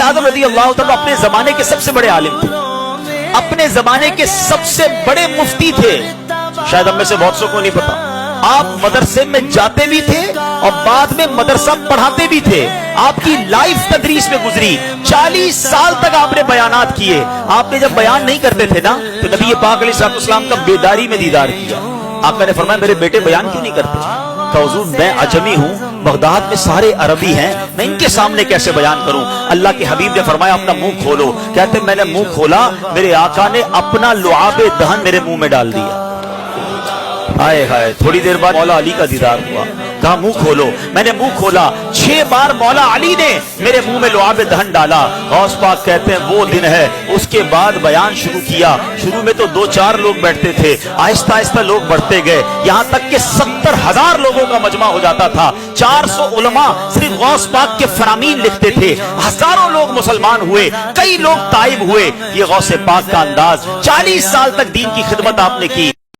आजम रज़ी अल्लाह तआला अपने जमाने के सबसे बड़े आलिम थे, अपने जमाने के सबसे बड़े मुफ्ती थे। शायद हम में से बहुत सौ को नहीं पता, आप मदरसे में जाते भी थे और बाद में मदरसा पढ़ाते भी थे। आपकी लाइफ तदरीस में गुजरी, 40 साल तक आपने बयानात किए। आपने जब बयान नहीं करते थे ना तो नबी पाक अलैहिस्सलाम का बेदारी में दीदार किया। आका ने फरमाया मेरे बेटे बयान क्यों नहीं करते? कहा हुजूर मैं अजमी हूँ, बगदाद में सारे अरबी हैं, मैं इनके सामने कैसे बयान करूं? अल्लाह के हबीब ने फरमाया अपना मुंह खोलो। कहते मैंने मुंह खोला, मेरे आका ने अपना लुआबे दहन मेरे मुंह में डाल दिया। हाय हाय, थोड़ी देर बाद मौला अली का दीदार हुआ। कहा मुंह खोलो, मैंने मुंह खोला, 6 बार मौला अली ने मेरे मुंह में लुआबे दहन डाला। गौस पाक कहते हैं वो दिन है, उसके बाद बयान शुरू किया। शुरू में तो 2-4 लोग बैठते थे, आहिस्ता आहिस्ता लोग बढ़ते गए, यहां तक कि 70,000 लोगों का मजमा हो जाता था। 400 उलमा सिर्फ गौस पाक के फरामीन लिखते थे। हजारों लोग मुसलमान हुए, कई लोग ताइब हुए। ये गौस पाक का अंदाज। 40 साल तक दीन की खिदमत आपने की।